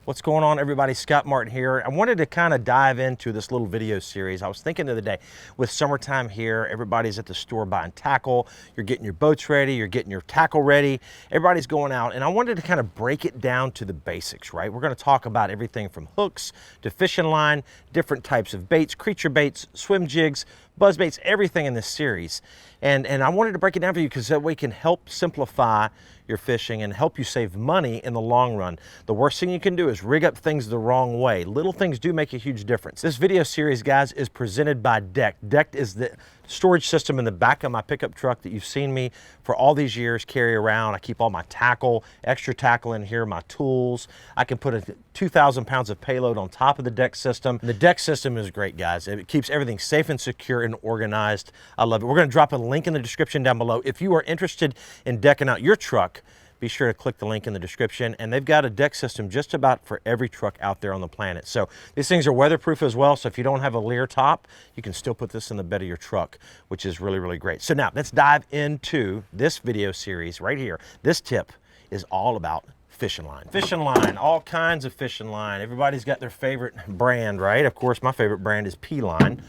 What's going on, everybody? Scott Martin here. I wanted to kind of dive into this little video series. I was thinking the other day, with summertime here, everybody's at the store buying tackle. You're getting your boats ready, you're getting your tackle ready. Everybody's going out, and I wanted to kind of break it down to the basics, right? We're going to talk about everything from hooks to fishing line, different types of baits, creature baits, swim jigs, buzz baits, everything in this series. And I wanted to break it down for you because that way it can help simplify your fishing and help you save money in the long run. The worst thing you can do is rig up things the wrong way. Little things do make a huge difference. This video series, guys, is presented by Deck. Deck is the storage system in the back of my pickup truck that you've seen me for all these years carry around. I keep all my tackle, extra tackle in here, my tools. I can put 2,000 pounds of payload on top of the Deck system. The Deck system is great, guys. It keeps everything safe and secure and organized. I love it. We're going to drop a link in the description down below. If you are interested in decking out your truck, be sure to click the link in the description, and they've got a deck system just about for every truck out there on the planet. So these things are weatherproof as well, so if you don't have a Lear top, you can still put this in the bed of your truck, which is really, really great. So now let's dive into this video series right here. This tip is all about fishing line. Fishing line, all kinds of fishing line. Everybody's got their favorite brand, right? Of course, my favorite brand is P-Line.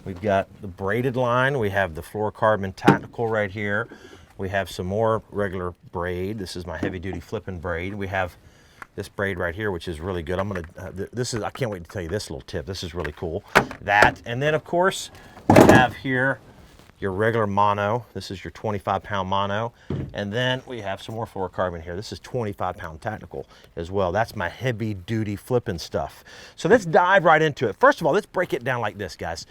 We've got the braided line. We have the Fluorocarbon tactical right here. We have some more regular braid. This is my heavy duty flipping braid. We have this braid right here, which is really good. I can't wait to tell you this little tip. This is really cool. That, and then of course, we have here your regular mono. This is your 25-pound mono. And then we have some more fluorocarbon here. This is 25-pound tactical as well. That's my heavy duty flipping stuff. So let's dive right into it. First of all, let's break it down like this, guys.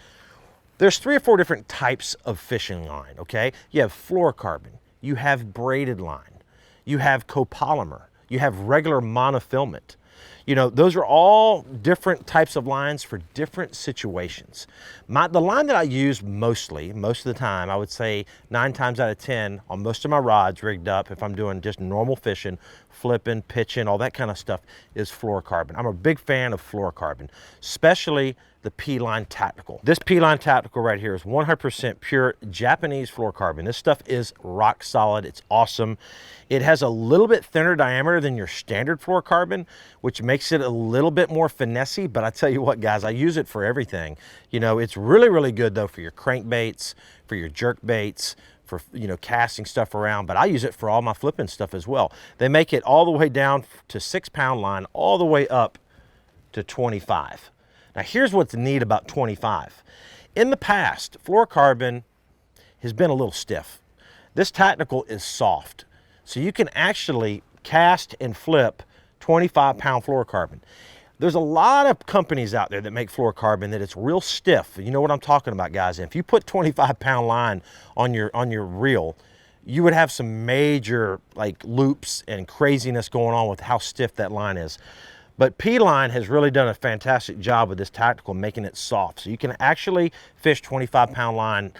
There's 3 or 4 different types of fishing line, okay? You have fluorocarbon, you have braided line, you have copolymer, you have regular monofilament. You know, those are all different types of lines for different situations. The line that I use most of the time, I would say 9 times out of 10 on most of my rods rigged up, if I'm doing just normal fishing, flipping, pitching, all that kind of stuff, is fluorocarbon. I'm a big fan of fluorocarbon, especially the P-Line Tactical. This P-Line Tactical right here is 100% pure Japanese fluorocarbon. This stuff is rock solid. It's awesome. It has a little bit thinner diameter than your standard fluorocarbon, which makes it a little bit more finessey, but I tell you what, guys, I use it for everything. You know, it's really, really good though for your crankbaits, for your jerk baits, for, you know, casting stuff around, but I use it for all my flipping stuff as well. They make it all the way down to 6-pound line, all the way up to 25. Now here's what's neat about 25. In the past, fluorocarbon has been a little stiff. This tactical is soft, so you can actually cast and flip 25-pound fluorocarbon. There's a lot of companies out there that make fluorocarbon that it's real stiff. You know what I'm talking about, guys. And if you put 25-pound line on your reel, you would have some major like loops and craziness going on with how stiff that line is. But P-Line has really done a fantastic job with this tactical, making it soft. So you can actually fish 25-pound line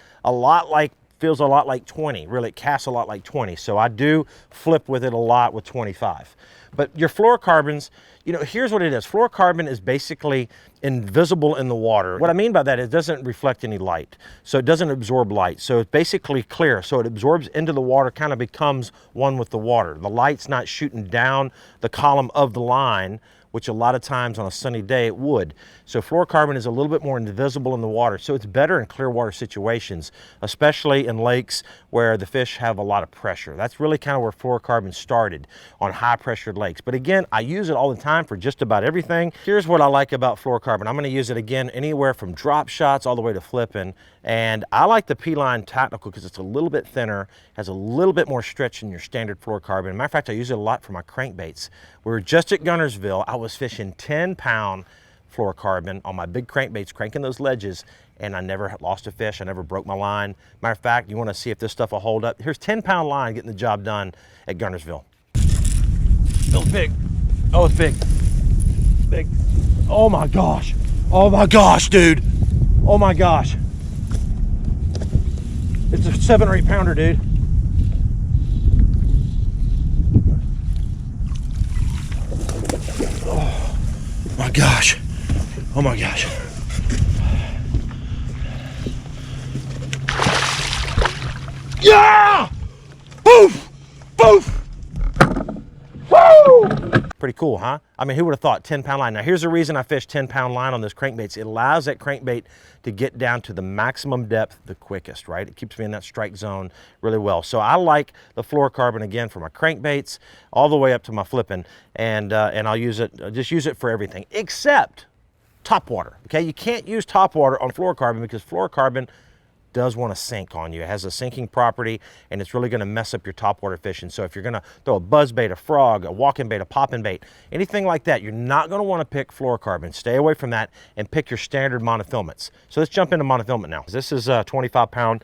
feels a lot like 20. Really, it casts a lot like 20. So I do flip with it a lot with 25. But your fluorocarbons, you know, here's what it is. Fluorocarbon is basically invisible in the water. What I mean by that is it doesn't reflect any light. So it doesn't absorb light. So it's basically clear. So it absorbs into the water, kind of becomes one with the water. The light's not shooting down the column of the line, which a lot of times on a sunny day it would. So fluorocarbon is a little bit more invisible in the water. So it's better in clear water situations, especially in lakes where the fish have a lot of pressure. That's really kind of where fluorocarbon started, on high pressured lakes. But again, I use it all the time for just about everything. Here's what I like about fluorocarbon. I'm gonna use it again anywhere from drop shots all the way to flipping. And I like the P-Line Tactical because it's a little bit thinner, has a little bit more stretch than your standard fluorocarbon. Matter of fact, I use it a lot for my crankbaits. We were just at Guntersville. I was fishing 10-pound fluorocarbon on my big crankbaits, cranking those ledges, and I never lost a fish. I never broke my line. Matter of fact, you want to see if this stuff will hold up. Here's 10-pound line getting the job done at Guntersville. Feels big. Oh, it's big. Big. Oh my gosh. Oh my gosh, dude. Oh my gosh. It's a 7 or 8 pounder, dude. Oh my gosh. Oh my gosh. Yeah! Boof! Boof! Woo! Pretty cool, huh? I mean, who would have thought 10-pound line? Now, here's the reason I fish 10-pound line on those crankbaits. It allows that crankbait to get down to the maximum depth the quickest, right? It keeps me in that strike zone really well. So I like the fluorocarbon, again, for my crankbaits all the way up to my flipping, and I'll use it, just use it for everything, except top water, okay? You can't use top water on fluorocarbon because fluorocarbon does want to sink on you. It has a sinking property, and it's really going to mess up your topwater fishing. So if you're going to throw a buzz bait, a frog, a walking bait, a popping bait, anything like that, you're not going to want to pick fluorocarbon. Stay away from that and pick your standard monofilaments. So let's jump into monofilament now. This is a 25-pound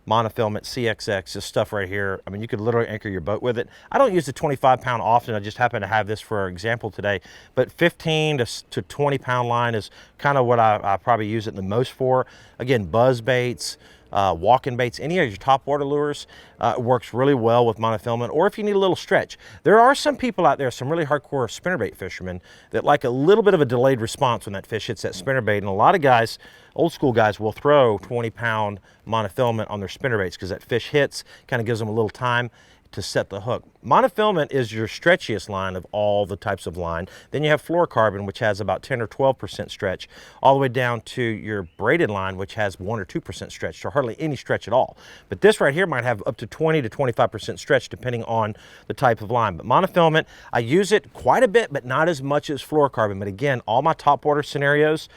monofilament CXX, this stuff right here. I mean, you could literally anchor your boat with it. I don't use the 25-pound often. I just happen to have this for example today, but 15 to 20-pound line is kind of what I probably use it the most for. Again, buzz baits, walking baits, any of your top water lures, works really well with monofilament, or if you need a little stretch. There are some people out there, some really hardcore spinnerbait fishermen, that like a little bit of a delayed response when that fish hits that spinnerbait, and a lot of guys, old school guys, will throw 20-pound monofilament on their spinnerbaits because that fish hits, kind of gives them a little time to set the hook. Monofilament is your stretchiest line of all the types of line. Then you have fluorocarbon, which has about 10 or 12% stretch, all the way down to your braided line, which has 1 or 2% stretch, so hardly any stretch at all. But this right here might have up to 20 to 25% stretch depending on the type of line. But monofilament, I use it quite a bit, but not as much as fluorocarbon. But again, all my top water scenarios,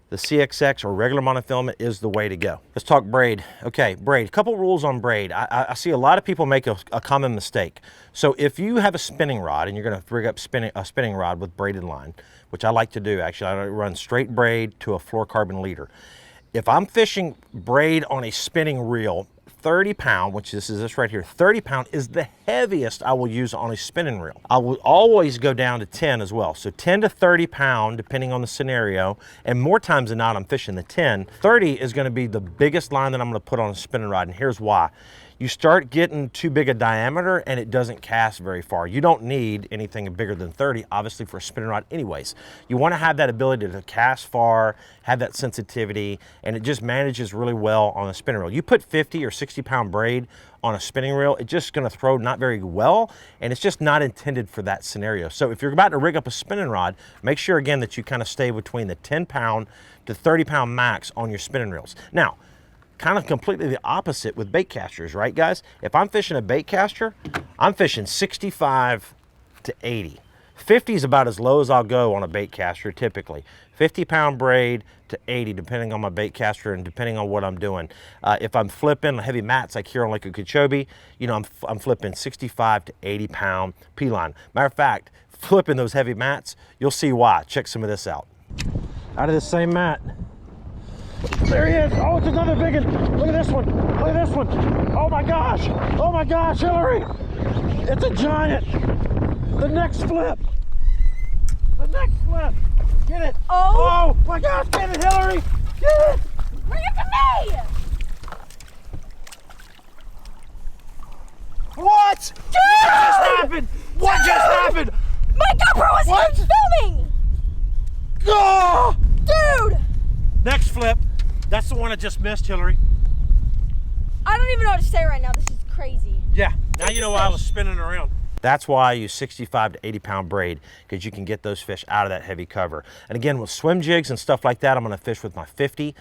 the CXX or regular monofilament is the way to go. Let's talk braid. Okay, braid. A couple rules on braid. I see a lot of people make a common mistake. So if you have a spinning rod and you're going to rig up a spinning rod with braided line, which I like to do actually, I run straight braid to a fluorocarbon leader. If I'm fishing braid on a spinning reel, 30-pound, which this is this right here, 30-pound is the heaviest I will use on a spinning reel. I will always go down to 10 as well. So 10 to 30-pound, depending on the scenario, and more times than not, I'm fishing the 10. 30 is going to be the biggest line that I'm going to put on a spinning rod, and here's why. You start getting too big a diameter and it doesn't cast very far. You don't need anything bigger than 30, obviously, for a spinning rod anyways. You want to have that ability to cast far, have that sensitivity, and it just manages really well on a spinning reel. You put 50 or 60-pound braid on a spinning reel, it's just going to throw not very well, and it's just not intended for that scenario. So if you're about to rig up a spinning rod, make sure again that you kind of stay between the 10-pound to 30-pound max on your spinning reels. Now, kind of completely the opposite with bait casters, right guys? If I'm fishing a bait caster, I'm fishing 65 to 80. 50 is about as low as I'll go on a bait caster typically. 50-pound braid to 80 depending on my bait caster and depending on what I'm doing. If I'm flipping heavy mats like here on Lake Okeechobee, you know, I'm flipping 65 to 80-pound P-line. Matter of fact, flipping those heavy mats, you'll see why. Check some of this out. Out of the same mat. There he is. Oh, it's another big one. Look at this one. Look at this one. Oh my gosh. Oh my gosh, Hillary. It's a giant. The next flip. The next flip. Get it. Oh. Oh my gosh, get it, Hillary. Get it. Bring it to me. What? Dude! What just happened? What just happened? My GoPro was What? filming. Oh! Dude. Next flip. That's the one I just missed, Hillary. I don't even know what to say right now. This is crazy. Yeah, now you know why I was spinning around. That's why I use 65 to 80-pound braid, because you can get those fish out of that heavy cover. And again, with swim jigs and stuff like that, I'm gonna fish with my 50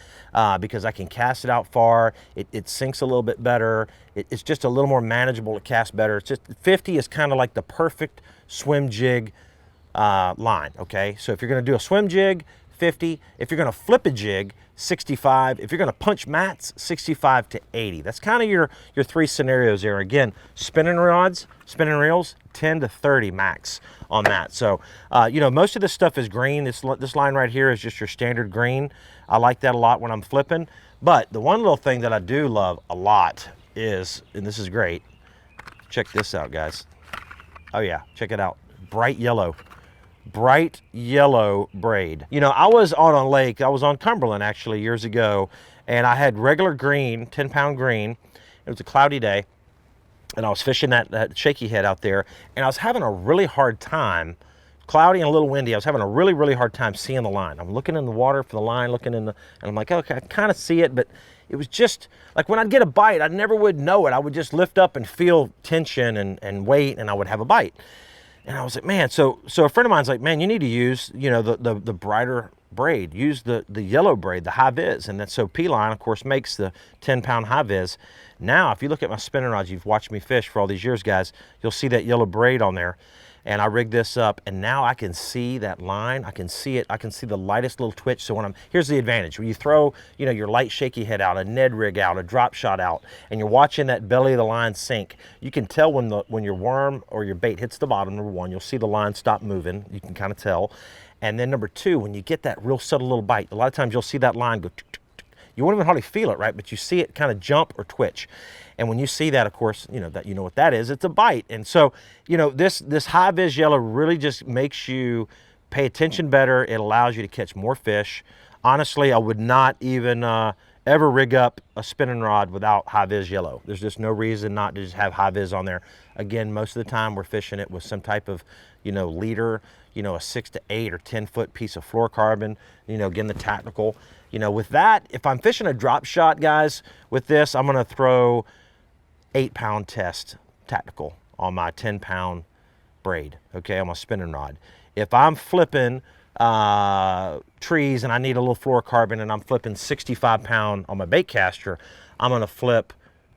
because I can cast it out far. It sinks a little bit better. It's just a little more manageable to cast better. It's just 50 is kind of like the perfect swim jig line, okay? So if you're gonna do a swim jig, 50. If you're gonna flip a jig, 65. If you're gonna punch mats, 65 to 80. That's kind of your three scenarios there. Again, spinning rods, spinning reels, 10 to 30 max on that. So, you know, most of this stuff is green. This line right here is just your standard green. I like that a lot when I'm flipping. But the one little thing that I do love a lot is, and this is great, check this out, guys. Oh yeah, check it out. Bright yellow braid. You know, I was on a lake, I was on Cumberland actually years ago, and I had regular green, 10-pound green. It was a cloudy day, and I was fishing that shaky head out there, and I was having a really hard time, cloudy and a little windy, I was having a really hard time seeing the line. I'm looking in the water for the line, and I'm like, okay, I kind of see it, but it was just, like when I'd get a bite, I never would know it. I would just lift up and feel tension and weight, and I would have a bite. And I was like, man, so a friend of mine's like, man, you need to use, you know, the brighter braid. Use the yellow braid, the high vis. And that's so P-Line, of course, makes the 10-pound high vis. Now, if you look at my spinning rods, you've watched me fish for all these years, guys, you'll see that yellow braid on there. And I rigged this up, and now I can see that line. I can see it. I can see the lightest little twitch. So when here's the advantage. When you throw, you know, your light shaky head out, a Ned rig out, a drop shot out, and you're watching that belly of the line sink, you can tell when your worm or your bait hits the bottom, number one, you'll see the line stop moving. You can kind of tell. And then number two, when you get that real subtle little bite, a lot of times you'll see that line go, you won't even hardly feel it, right? But you see it kind of jump or twitch. And when you see that, of course, you know what that is. It's a bite. And so, you know, this high vis yellow really just makes you pay attention better. It allows you to catch more fish. Honestly, I would not even ever rig up a spinning rod without high vis yellow. There's just no reason not to just have high vis on there. Again, most of the time we're fishing it with some type of, you know, leader, you know, a 6 to 8 or 10 foot piece of fluorocarbon, you know, again, the tactical. You know, with that, if I'm fishing a drop shot, guys, with this, I'm gonna throw 8-pound test tactical on my 10-pound braid, okay, on my spinning rod. If I'm flipping trees and I need a little fluorocarbon and I'm flipping 65-pound on my bait caster, I'm gonna flip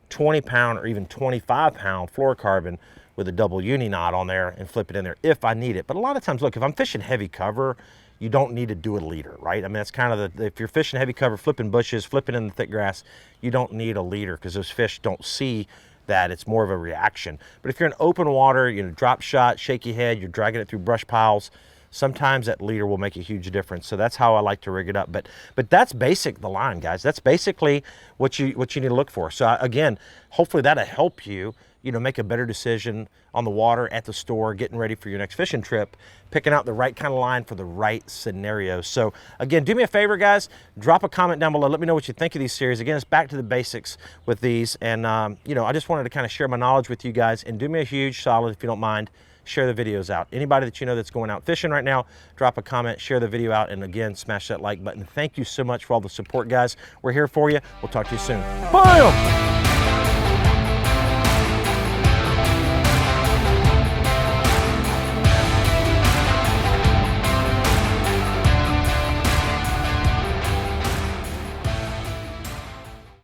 20-pound or even 25-pound fluorocarbon with a double uni knot on there and flip it in there if I need it. But a lot of times, look, if I'm fishing heavy cover, you don't need to do a leader, right? I mean, that's kind of if you're fishing heavy cover, flipping bushes, flipping in the thick grass, you don't need a leader because those fish don't see that. It's more of a reaction. But if you're in open water, you know, drop shot, shaky head, you're dragging it through brush piles, sometimes that leader will make a huge difference. So that's how I like to rig it up. But that's the line, guys. That's basically what you need to look for. So again, hopefully that'll help you, you know, make a better decision on the water, at the store, getting ready for your next fishing trip, picking out the right kind of line for the right scenario. So again, do me a favor, guys, drop a comment down below. Let me know what you think of these series. Again, it's back to the basics with these. And, you know, I just wanted to kind of share my knowledge with you guys, and do me a huge solid, if you don't mind, share the videos out. Anybody that you know that's going out fishing right now, drop a comment, share the video out, and again, smash that like button. Thank you so much for all the support, guys. We're here for you. We'll talk to you soon. Bye!